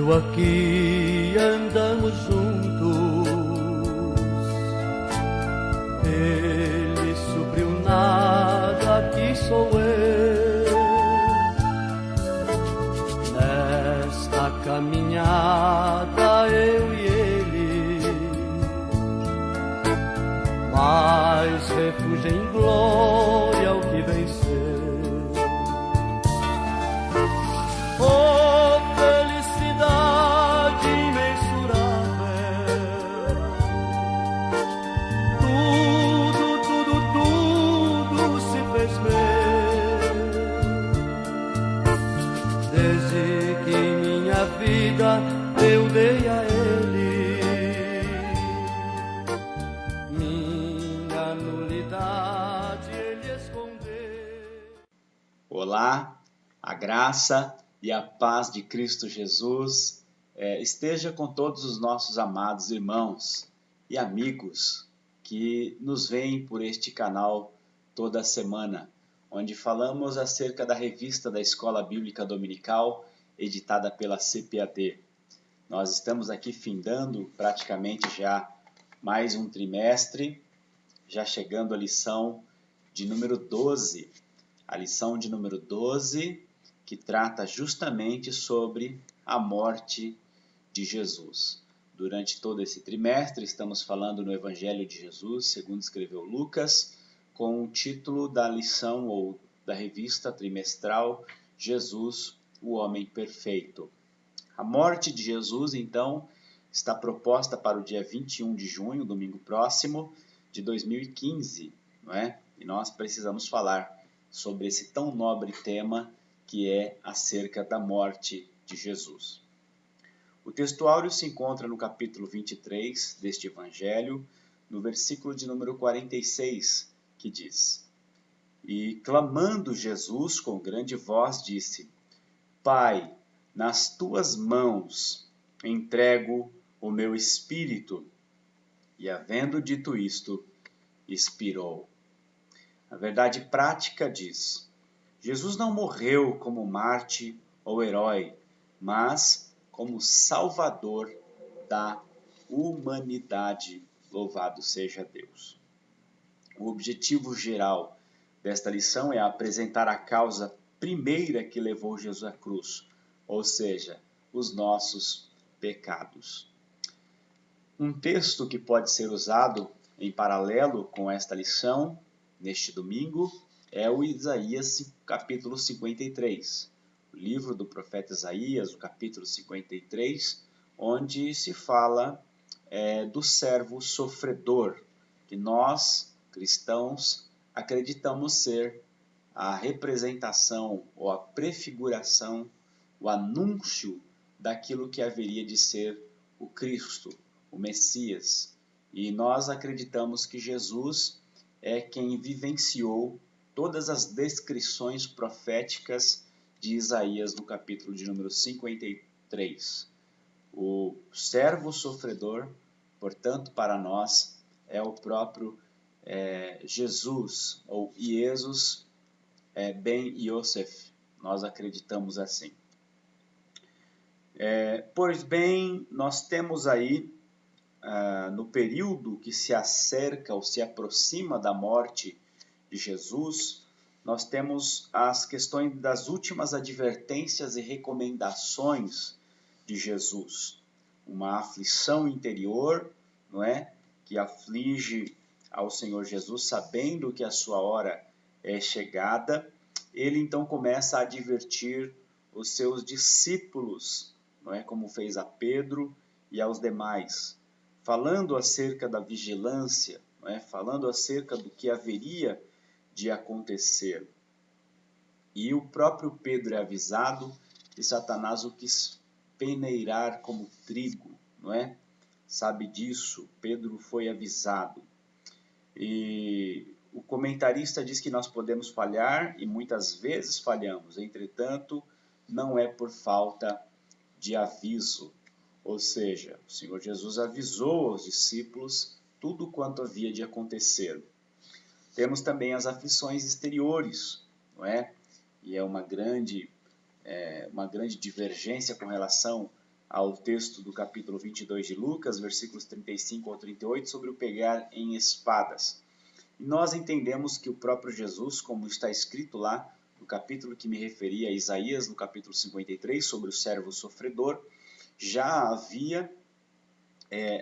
quando aqui andamos juntos, Ele supriu nada, aqui sou eu. Nesta caminhada eu e Ele, mas refúgio em glória ao que venceu. Oh, felicidade imensurável, tudo se fez meu, desde que minha vida eu dei a Ele, minha nulidade Ele escondeu. Olá, a graça e a paz de Cristo Jesus esteja com todos os nossos amados irmãos e amigos que nos veem por este canal toda semana, onde falamos acerca da revista da Escola Bíblica Dominical, editada pela CPAD. Nós estamos aqui findando praticamente já mais um trimestre, já chegando à lição de número 12. A lição de número 12, que trata justamente sobre a morte de Jesus. Durante todo esse trimestre, estamos falando no Evangelho de Jesus, segundo escreveu Lucas, com o título da lição ou da revista trimestral Jesus, o Homem Perfeito. A morte de Jesus, então, está proposta para o dia 21 de junho, domingo próximo, de 2015, não é? E nós precisamos falar sobre esse tão nobre tema que é acerca da morte de Jesus. O textuário se encontra no capítulo 23 deste Evangelho, no versículo de número 46, que diz: E clamando Jesus com grande voz disse: Pai, nas tuas mãos entrego o meu espírito. E havendo dito isto, expirou. A verdade prática diz: Jesus não morreu como Marte ou herói, mas como Salvador da humanidade. Louvado seja Deus. O objetivo geral desta lição é apresentar a causa primeira que levou Jesus à cruz, ou seja, os nossos pecados. Um texto que pode ser usado em paralelo com esta lição, neste domingo, é o Isaías capítulo 53, o livro do profeta Isaías, o capítulo 53, onde se fala do servo sofredor, que nós, cristãos, acreditamos ser a representação ou a prefiguração, o anúncio daquilo que haveria de ser o Cristo, o Messias. E nós acreditamos que Jesus é quem vivenciou todas as descrições proféticas de Isaías no capítulo de número 53. O servo sofredor, portanto, para nós, é o próprio Jesus, ou Jesus ben Yosef. Nós acreditamos assim. Pois bem, nós temos aí, no período que se acerca ou se aproxima da morte de Jesus, nós temos as questões das últimas advertências e recomendações de Jesus. Uma aflição interior, não é? Que aflige ao Senhor Jesus, sabendo que a sua hora é chegada. Ele então começa a advertir os seus discípulos, não é? Como fez a Pedro e aos demais, falando acerca da vigilância, não é? Falando acerca do que haveria de acontecer. E o próprio Pedro é avisado que Satanás o quis peneirar como trigo, não é? Sabe disso, Pedro foi avisado. E o comentarista diz que nós podemos falhar e muitas vezes falhamos, entretanto, não é por falta de aviso. Ou seja, o Senhor Jesus avisou aos discípulos tudo quanto havia de acontecer. Temos também as aflições exteriores, não é? E é uma grande divergência com relação ao texto do capítulo 22 de Lucas, versículos 35 ao 38, sobre o pegar em espadas. E nós entendemos que o próprio Jesus, como está escrito lá no capítulo que me referi a Isaías, no capítulo 53, sobre o servo sofredor, já havia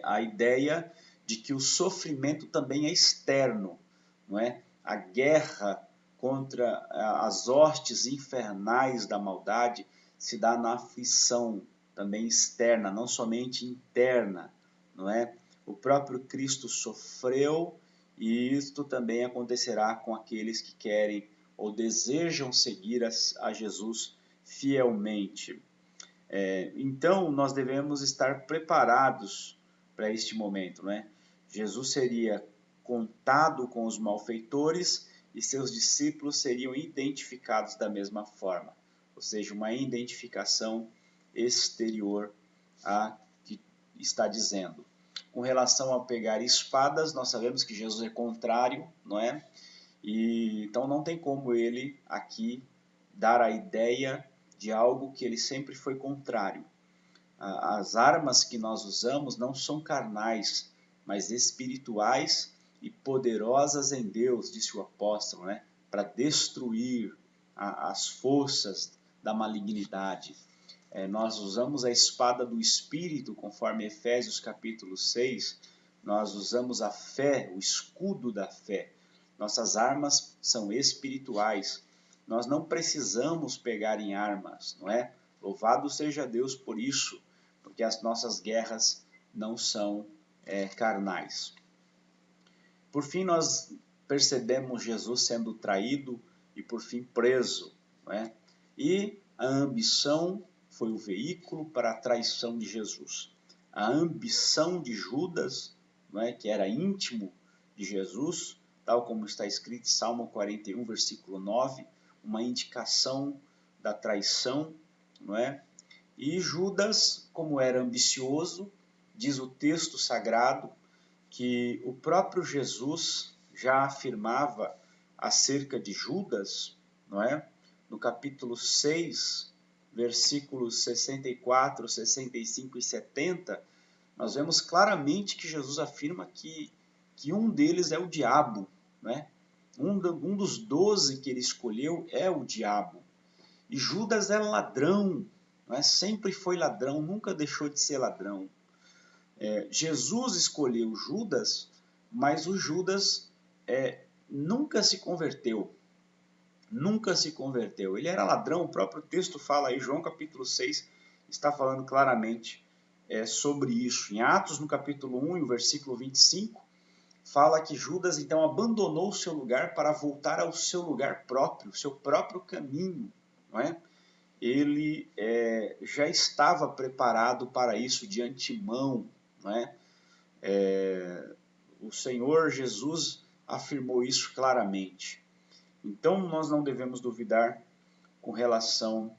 a ideia de que o sofrimento também é externo, não é? A guerra contra as hostes infernais da maldade se dá na aflição também externa, não somente interna, não é? O próprio Cristo sofreu e isto também acontecerá com aqueles que querem ou desejam seguir a Jesus fielmente. Então, nós devemos estar preparados para este momento, né? Jesus seria contado com os malfeitores e seus discípulos seriam identificados da mesma forma, ou seja, uma identificação exterior a que está dizendo. Com relação a pegar espadas, nós sabemos que Jesus é contrário, não é? E então não tem como ele aqui dar a ideia de algo que ele sempre foi contrário. As armas que nós usamos não são carnais, mas espirituais e poderosas em Deus, disse o apóstolo, né? Para destruir as forças da malignidade. Nós usamos a espada do Espírito, conforme Efésios capítulo 6, nós usamos a fé, o escudo da fé. Nossas armas são espirituais. Nós não precisamos pegar em armas, não é? Louvado seja Deus por isso, porque as nossas guerras não são carnais. Por fim, nós percebemos Jesus sendo traído e, por fim, preso, não é? E a ambição foi o veículo para a traição de Jesus. A ambição de Judas, não é? Que era íntimo de Jesus, tal como está escrito em Salmo 41, versículo 9, uma indicação da traição, não é? E Judas, como era ambicioso, diz o texto sagrado que o próprio Jesus já afirmava acerca de Judas, não é? No capítulo 6, versículos 64, 65 e 70, nós vemos claramente que Jesus afirma que um deles é o diabo, não é? Um dos 12 que ele escolheu é o diabo. E Judas era ladrão, não é? Sempre foi ladrão, nunca deixou de ser ladrão. Jesus escolheu Judas, mas o Judas nunca se converteu. Nunca se converteu. Ele era ladrão, o próprio texto fala aí, João capítulo 6, está falando claramente sobre isso. Em Atos, no capítulo 1, no versículo 25, fala que Judas então abandonou o seu lugar para voltar ao seu lugar próprio, seu próprio caminho, não é? Ele já estava preparado para isso de antemão, não é? O Senhor Jesus afirmou isso claramente. Então, nós não devemos duvidar com relação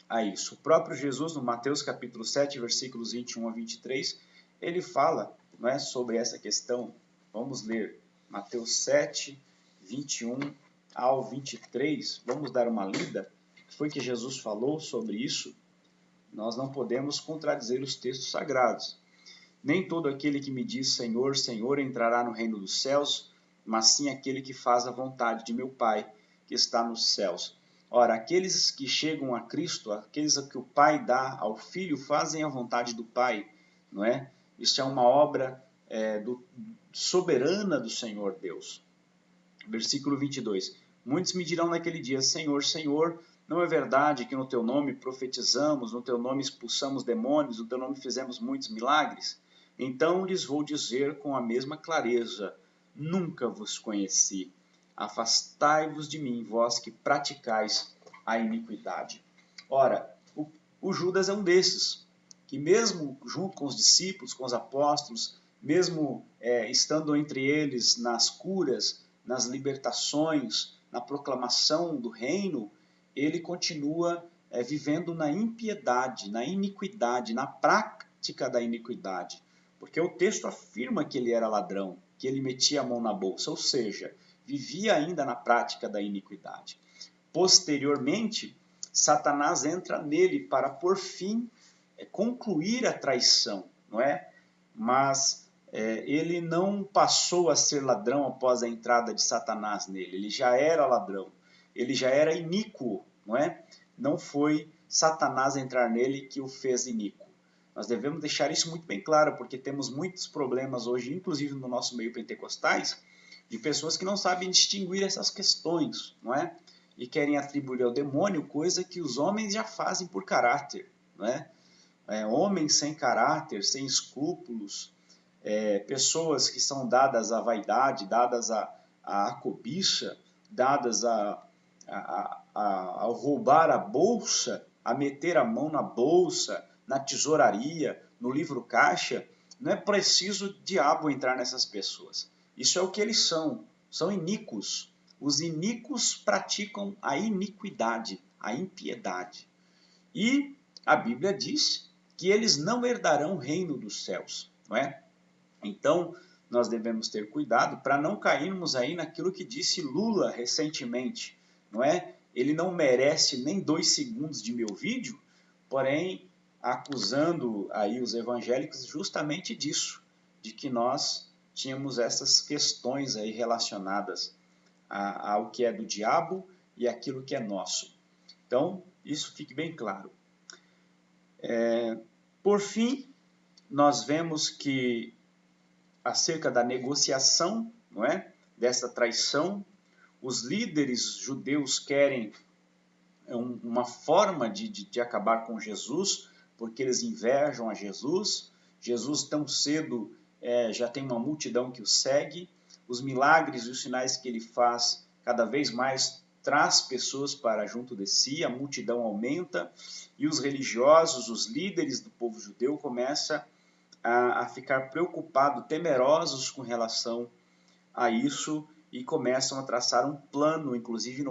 a isso. O próprio Jesus, no Mateus capítulo 7, versículos 21 a 23, ele fala, não é, sobre essa questão. Vamos ler Mateus 7, 21 ao 23. Vamos dar uma lida. O que foi que Jesus falou sobre isso? Nós não podemos contradizer os textos sagrados. Nem todo aquele que me diz Senhor, Senhor entrará no reino dos céus, mas sim aquele que faz a vontade de meu Pai que está nos céus. Ora, aqueles que chegam a Cristo, aqueles a que o Pai dá ao Filho, fazem a vontade do Pai, não é? Isso é uma obra soberana do Senhor Deus. Versículo 22. Muitos me dirão naquele dia, Senhor, Senhor, não é verdade que no teu nome profetizamos, no teu nome expulsamos demônios, no teu nome fizemos muitos milagres? Então lhes vou dizer com a mesma clareza, nunca vos conheci. Afastai-vos de mim, vós que praticais a iniquidade. Ora, o Judas é um desses, que mesmo junto com os discípulos, com os apóstolos, mesmo estando entre eles nas curas, nas libertações, na proclamação do reino, ele continua vivendo na impiedade, na iniquidade, na prática da iniquidade. Porque o texto afirma que ele era ladrão, que ele metia a mão na bolsa, ou seja, vivia ainda na prática da iniquidade. Posteriormente, Satanás entra nele para pôr fim concluir a traição, não é? Mas ele não passou a ser ladrão após a entrada de Satanás nele. Ele já era ladrão, ele já era iníquo, não é? Não foi Satanás entrar nele que o fez iníquo. Nós devemos deixar isso muito bem claro, porque temos muitos problemas hoje, inclusive no nosso meio pentecostais, de pessoas que não sabem distinguir essas questões, não é? E querem atribuir ao demônio coisa que os homens já fazem por caráter, não é? Homens sem caráter, sem escrúpulos, pessoas que são dadas à vaidade, dadas à cobiça, dadas a roubar a bolsa, a meter a mão na bolsa, na tesouraria, no livro caixa. Não é preciso o diabo entrar nessas pessoas. Isso é o que eles são iníquos. Os iníquos praticam a iniquidade, a impiedade. E a Bíblia diz que eles não herdarão o reino dos céus, não é? Então, nós devemos ter cuidado para não cairmos aí naquilo que disse Lula recentemente, não é? Ele não merece nem 2 segundos de meu vídeo, porém acusando aí os evangélicos justamente disso, de que nós tínhamos essas questões aí relacionadas ao que é do diabo e aquilo que é nosso. Então, isso fique bem claro. Por fim, nós vemos que acerca da negociação, não é? Dessa traição, os líderes judeus querem uma forma de acabar com Jesus, porque eles invejam a Jesus. Jesus tão cedo já tem uma multidão que o segue. Os milagres e os sinais que ele faz cada vez mais traz pessoas para junto de si, a multidão aumenta e os religiosos, os líderes do povo judeu começam a ficar preocupados, temerosos com relação a isso e começam a traçar um plano, inclusive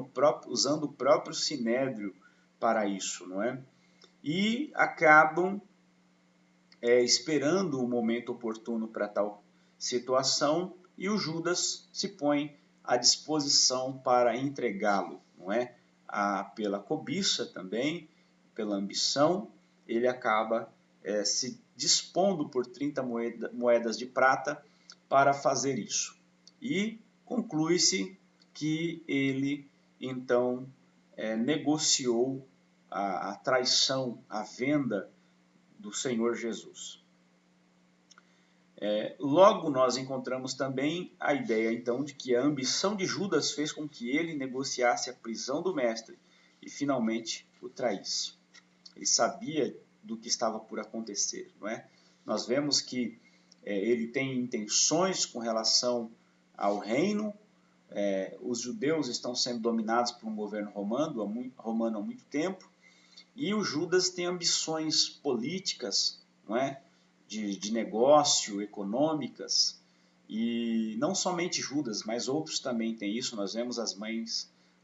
usando o próprio sinédrio para isso, não é? E acabam esperando o momento oportuno para tal situação e o Judas se põe à disposição para entregá-lo, não é? Pela cobiça também, pela ambição, ele acaba se dispondo por 30 moedas de prata para fazer isso. E conclui-se que ele, então, negociou a traição, a venda do Senhor Jesus. Logo nós encontramos também a ideia, então, de que a ambição de Judas fez com que ele negociasse a prisão do mestre e, finalmente, o traísse. Ele sabia do que estava por acontecer, não é? Nós vemos que ele tem intenções com relação ao reino. Os judeus estão sendo dominados por um governo romano há muito tempo, e o Judas tem ambições políticas, não é? De negócio, econômicas, e não somente Judas, mas outros também têm isso. Nós vemos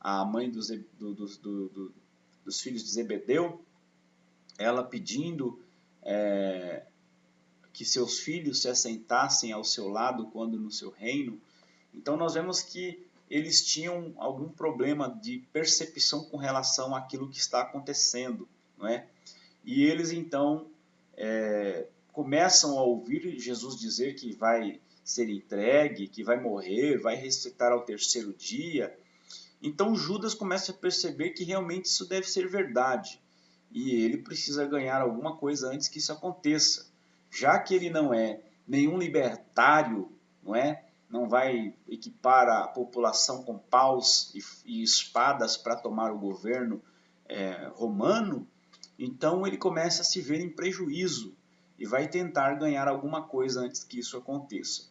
a mãe dos filhos de Zebedeu, ela pedindo que seus filhos se assentassem ao seu lado quando no seu reino. Então nós vemos que eles tinham algum problema de percepção com relação àquilo que está acontecendo, não é? E eles então começam a ouvir Jesus dizer que vai ser entregue, que vai morrer, vai ressuscitar ao 3º dia. Então Judas começa a perceber que realmente isso deve ser verdade. E ele precisa ganhar alguma coisa antes que isso aconteça. Já que ele não é nenhum libertário, não é? Não vai equipar a população com paus e espadas para tomar o governo romano, então ele começa a se ver em prejuízo e vai tentar ganhar alguma coisa antes que isso aconteça.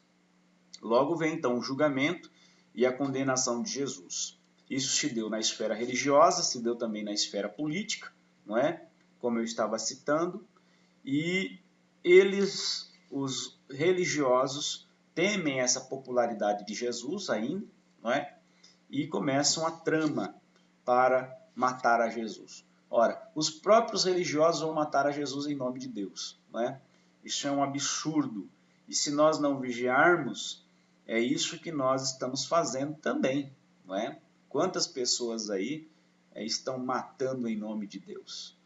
Logo vem então o julgamento e a condenação de Jesus. Isso se deu na esfera religiosa, se deu também na esfera política, não é? Como eu estava citando, e eles, os religiosos, temem essa popularidade de Jesus ainda, não é? E começam a trama para matar a Jesus. Ora, os próprios religiosos vão matar a Jesus em nome de Deus, não é? Isso é um absurdo. E se nós não vigiarmos, é isso que nós estamos fazendo também, não é? Quantas pessoas aí estão matando em nome de Deus?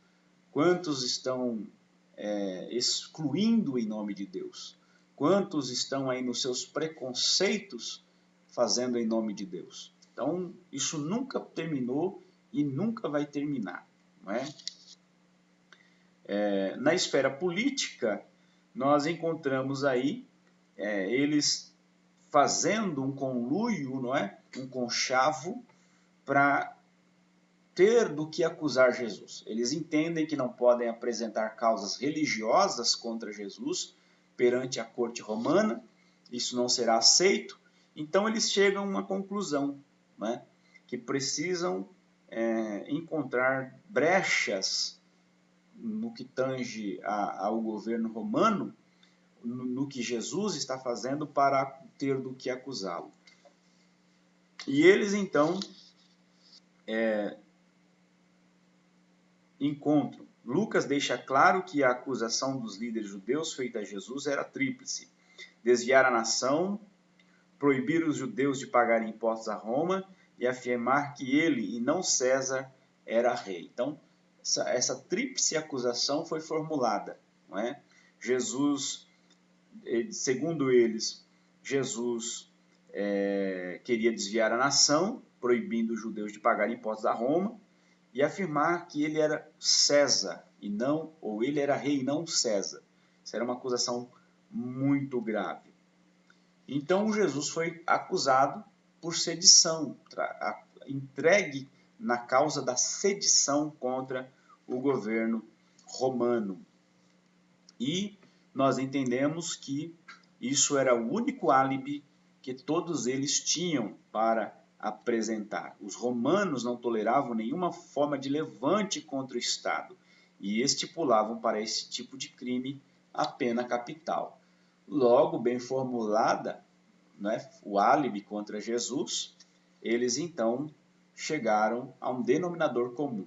Quantos estão excluindo em nome de Deus? Quantos estão aí nos seus preconceitos fazendo em nome de Deus? Então, isso nunca terminou e nunca vai terminar, não é? Na esfera política, nós encontramos aí eles fazendo um conluio, não é? Um conchavo para ter do que acusar Jesus. Eles entendem que não podem apresentar causas religiosas contra Jesus perante a corte romana, isso não será aceito, então eles chegam a uma conclusão, né? Que precisam encontrar brechas no que tange ao governo romano, no que Jesus está fazendo para ter do que acusá-lo. E eles então encontram. Lucas deixa claro que a acusação dos líderes judeus feita a Jesus era tríplice: desviar a nação, proibir os judeus de pagarem impostos a Roma e afirmar que ele e não César era rei. Então, essa tríplice acusação foi formulada, não é? Jesus, segundo eles, Jesus queria desviar a nação, proibindo os judeus de pagar impostos a Roma, e afirmar que ele era César e não, ou ele era rei e não César. Isso era uma acusação muito grave. Então Jesus foi acusado por sedição, entregue na causa da sedição contra o governo romano. E nós entendemos que isso era o único álibi que todos eles tinham para apresentar. Os romanos não toleravam nenhuma forma de levante contra o Estado e estipulavam para esse tipo de crime a pena capital. Logo, bem formulada, né, o álibi contra Jesus, eles então chegaram a um denominador comum.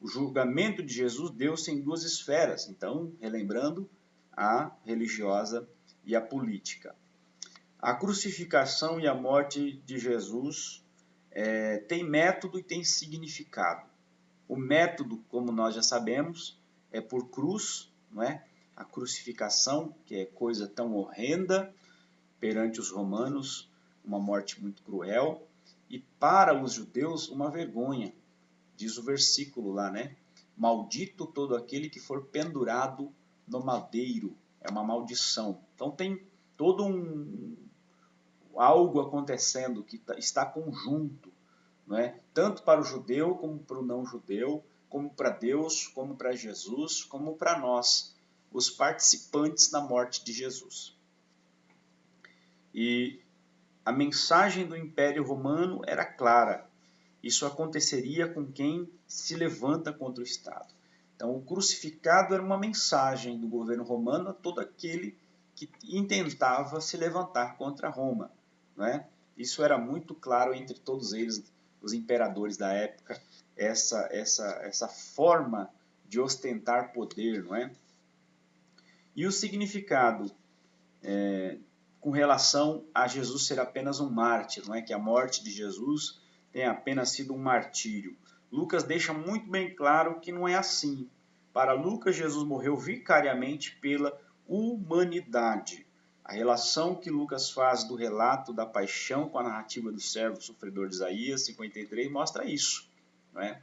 O julgamento de Jesus deu-se em duas esferas, então, relembrando, a religiosa e a política. A crucificação e a morte de Jesus tem método e tem significado. O método, como nós já sabemos, é por cruz, não é? A crucificação, que é coisa tão horrenda perante os romanos, uma morte muito cruel, e para os judeus uma vergonha. Diz o versículo lá, né? Maldito todo aquele que for pendurado no madeiro. É uma maldição. Então tem todo algo acontecendo que está conjunto, não é? Tanto para o judeu como para o não judeu, como para Deus, como para Jesus, como para nós, os participantes da morte de Jesus. E a mensagem do Império Romano era clara. Isso aconteceria com quem se levanta contra o Estado. Então, o crucificado era uma mensagem do governo romano a todo aquele que intentava se levantar contra Roma, não é? Isso era muito claro entre todos eles, os imperadores da época, essa forma de ostentar poder, não é? E o significado com relação a Jesus ser apenas um mártir, não é? Que a morte de Jesus tenha apenas sido um martírio. Lucas deixa muito bem claro que não é assim. Para Lucas, Jesus morreu vicariamente pela humanidade. A relação que Lucas faz do relato da paixão com a narrativa do servo sofredor de Isaías 53 mostra isso, não é?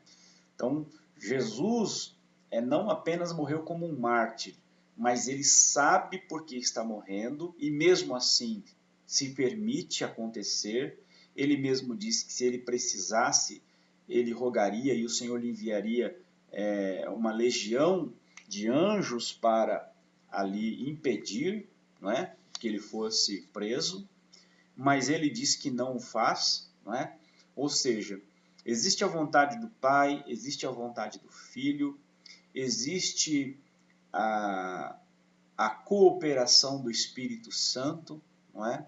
Então, Jesus não apenas morreu como um mártir, mas ele sabe por que está morrendo e mesmo assim se permite acontecer. Ele mesmo disse que se ele precisasse, ele rogaria e o Senhor lhe enviaria uma legião de anjos para ali impedir, não é, que ele fosse preso, mas ele disse que não o faz, não é? Ou seja, existe a vontade do Pai, existe a vontade do Filho, existe a cooperação do Espírito Santo, não é?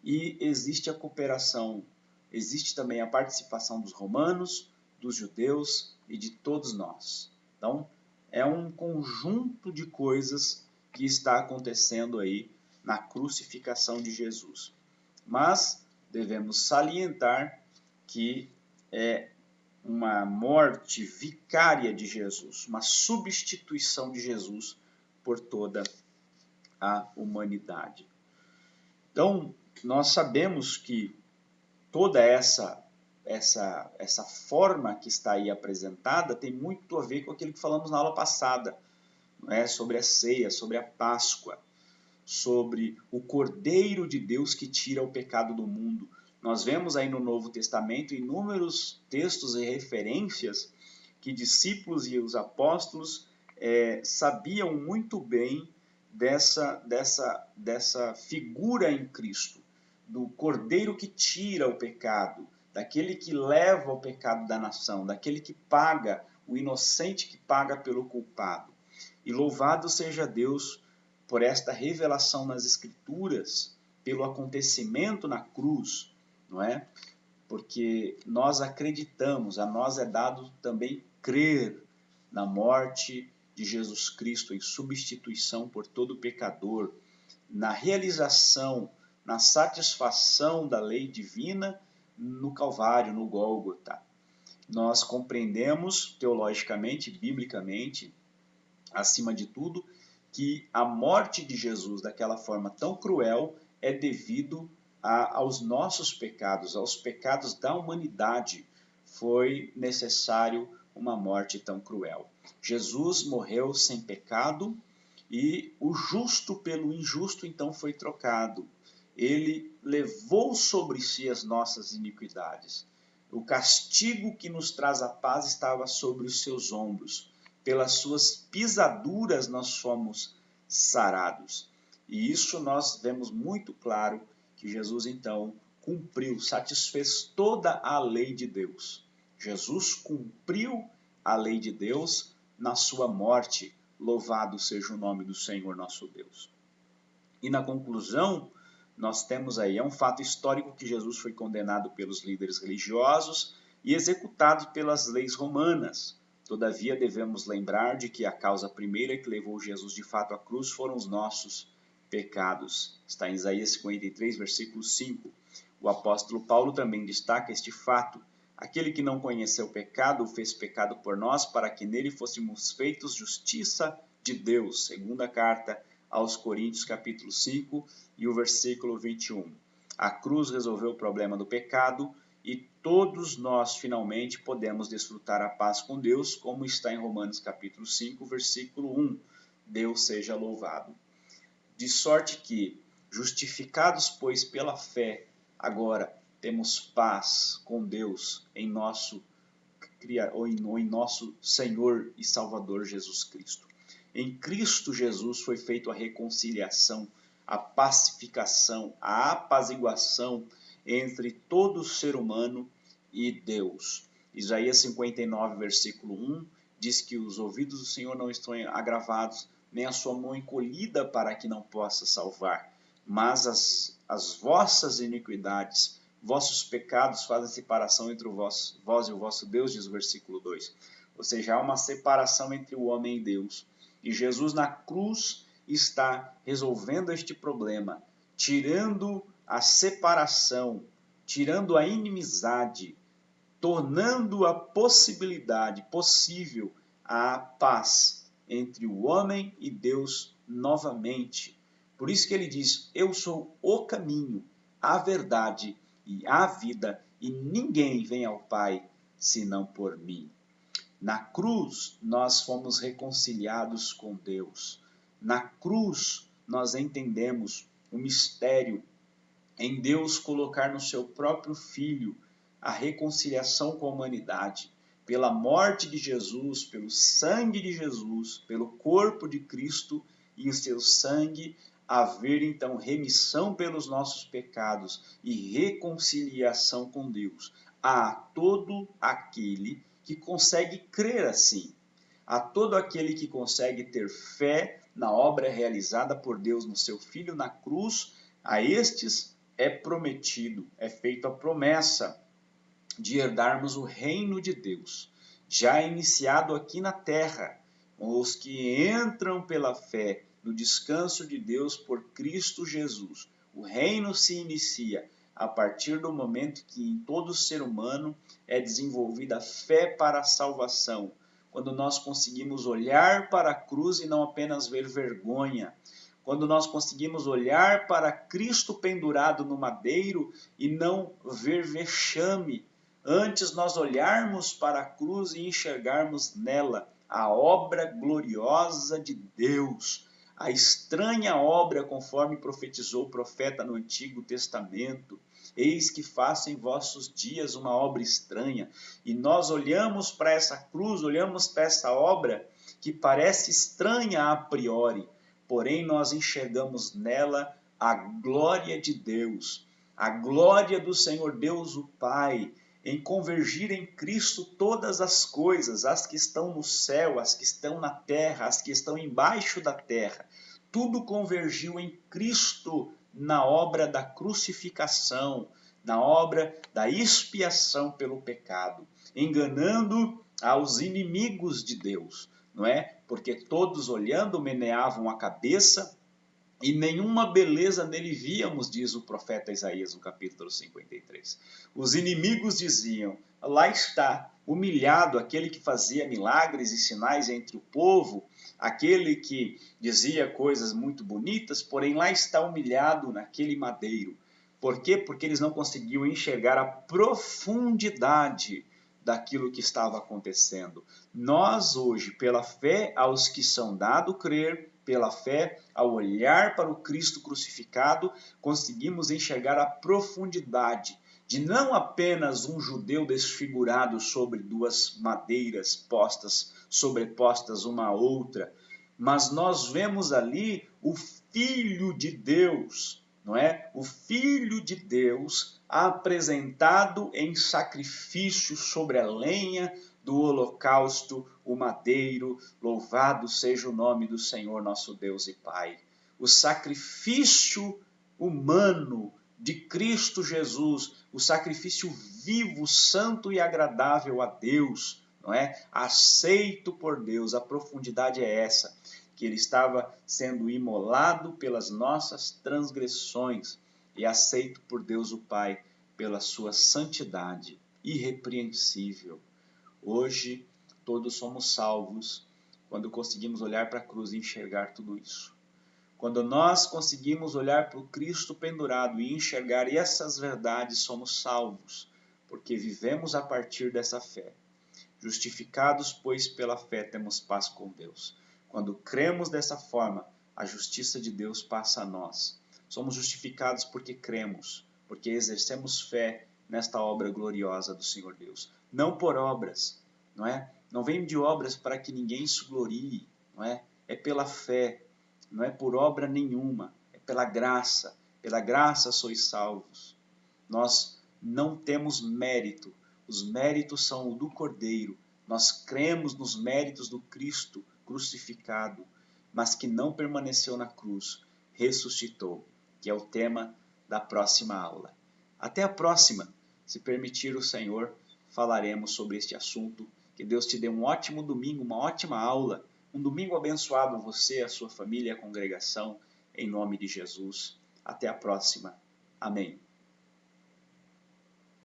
E existe a cooperação, existe também a participação dos romanos, dos judeus e de todos nós. Então, é um conjunto de coisas que está acontecendo aí na crucificação de Jesus. Mas devemos salientar que uma morte vicária de Jesus, uma substituição de Jesus por toda a humanidade. Então, nós sabemos que toda essa forma que está aí apresentada tem muito a ver com aquilo que falamos na aula passada, não é? Sobre a ceia, sobre a Páscoa, sobre o Cordeiro de Deus que tira o pecado do mundo. Nós vemos aí no Novo Testamento inúmeros textos e referências que discípulos e os apóstolos sabiam muito bem dessa figura em Cristo, do Cordeiro que tira o pecado, daquele que leva o pecado da nação, daquele que paga, o inocente que paga pelo culpado. E louvado seja Deus por esta revelação nas Escrituras, pelo acontecimento na cruz, não é? Porque nós acreditamos, a nós é dado também crer na morte de Jesus Cristo em substituição por todo pecador, na realização, na satisfação da lei divina no Calvário, no Gólgota. Nós compreendemos teologicamente, biblicamente, acima de tudo, que a morte de Jesus daquela forma tão cruel é devido aos nossos pecados, aos pecados da humanidade. Foi necessário uma morte tão cruel. Jesus morreu sem pecado e o justo pelo injusto então foi trocado. Ele levou sobre si as nossas iniquidades. O castigo que nos traz a paz estava sobre os seus ombros. Pelas suas pisaduras nós fomos sarados. E isso nós vemos muito claro que Jesus então cumpriu, satisfez toda a lei de Deus. Jesus cumpriu a lei de Deus na sua morte. Louvado seja o nome do Senhor nosso Deus. E na conclusão, nós temos aí, é um fato histórico que Jesus foi condenado pelos líderes religiosos e executado pelas leis romanas. Todavia, devemos lembrar de que a causa primeira que levou Jesus de fato à cruz foram os nossos pecados. Está em Isaías 53, versículo 5. O apóstolo Paulo também destaca este fato. Aquele que não conheceu o pecado, o fez pecado por nós, para que nele fôssemos feitos justiça de Deus. Segunda carta aos Coríntios, capítulo 5, e o versículo 21. A cruz resolveu o problema do pecado, e todos nós finalmente podemos desfrutar a paz com Deus, como está em Romanos capítulo 5, versículo 1. Deus seja louvado. De sorte que, justificados, pois, pela fé, agora temos paz com Deus em nosso Senhor e Salvador Jesus Cristo. Em Cristo Jesus foi feita a reconciliação, a pacificação, a apaziguação entre todo ser humano e Deus. Isaías 59, versículo 1, diz que os ouvidos do Senhor não estão agravados, nem a sua mão encolhida para que não possa salvar. Mas as vossas iniquidades, vossos pecados fazem separação entre vós e o vosso Deus, diz o versículo 2. Ou seja, há uma separação entre o homem e Deus. E Jesus na cruz está resolvendo este problema, tirando a separação, tirando a inimizade, tornando a possibilidade possível a paz entre o homem e Deus novamente. Por isso que ele diz, eu sou o caminho, a verdade e a vida, e ninguém vem ao Pai senão por mim. Na cruz, nós fomos reconciliados com Deus. Na cruz, nós entendemos o mistério em Deus colocar no seu próprio Filho a reconciliação com a humanidade. Pela morte de Jesus, pelo sangue de Jesus, pelo corpo de Cristo e em seu sangue, haver então remissão pelos nossos pecados e reconciliação com Deus. A todo aquele que consegue crer assim, a todo aquele que consegue ter fé na obra realizada por Deus no seu Filho na cruz, a estes é prometido, é feita a promessa de herdarmos o reino de Deus, já iniciado aqui na terra, os que entram pela fé no descanso de Deus por Cristo Jesus. O reino se inicia a partir do momento que em todo ser humano é desenvolvida a fé para a salvação, quando nós conseguimos olhar para a cruz e não apenas ver vergonha, quando nós conseguimos olhar para Cristo pendurado no madeiro e não ver vexame, antes nós olharmos para a cruz e enxergarmos nela a obra gloriosa de Deus, a estranha obra conforme profetizou o profeta no Antigo Testamento. Eis que faço em vossos dias uma obra estranha. E nós olhamos para essa cruz, olhamos para essa obra que parece estranha a priori, porém nós enxergamos nela a glória de Deus, a glória do Senhor Deus o Pai, em convergir em Cristo todas as coisas, as que estão no céu, as que estão na terra, as que estão embaixo da terra. Tudo convergiu em Cristo na obra da crucificação, na obra da expiação pelo pecado, enganando aos inimigos de Deus, não é? Porque todos olhando meneavam a cabeça e nenhuma beleza nele víamos, diz o profeta Isaías no capítulo 53. Os inimigos diziam, lá está, humilhado, aquele que fazia milagres e sinais entre o povo, aquele que dizia coisas muito bonitas, porém lá está humilhado naquele madeiro. Por quê? Porque eles não conseguiam enxergar a profundidade daquilo que estava acontecendo. Nós hoje, pela fé aos que são dado crer, pela fé, ao olhar para o Cristo crucificado, conseguimos enxergar a profundidade de não apenas um judeu desfigurado sobre duas madeiras sobrepostas uma à outra, mas nós vemos ali o Filho de Deus, não é? O Filho de Deus apresentado em sacrifício sobre a lenha do holocausto, o madeiro, louvado seja o nome do Senhor nosso Deus e Pai. O sacrifício humano de Cristo Jesus, o sacrifício vivo, santo e agradável a Deus, não é? Aceito por Deus, a profundidade é essa, que ele estava sendo imolado pelas nossas transgressões e aceito por Deus o Pai pela sua santidade irrepreensível. Hoje, todos somos salvos quando conseguimos olhar para a cruz e enxergar tudo isso. Quando nós conseguimos olhar para o Cristo pendurado e enxergar essas verdades, somos salvos, porque vivemos a partir dessa fé. Justificados, pois, pela fé, temos paz com Deus. Quando cremos dessa forma, a justiça de Deus passa a nós. Somos justificados porque cremos, porque exercemos fé nesta obra gloriosa do Senhor Deus. Não por obras, não é? Não vem de obras para que ninguém se glorie, não é? É pela fé, não é por obra nenhuma, é pela graça sois salvos. Nós não temos mérito, os méritos são o do Cordeiro. Nós cremos nos méritos do Cristo crucificado, mas que não permaneceu na cruz, ressuscitou, que é o tema da próxima aula. Até a próxima, se permitir o Senhor, falaremos sobre este assunto. Que Deus te dê um ótimo domingo, uma ótima aula, um domingo abençoado a você, a sua família, a congregação, em nome de Jesus. Até a próxima. Amém.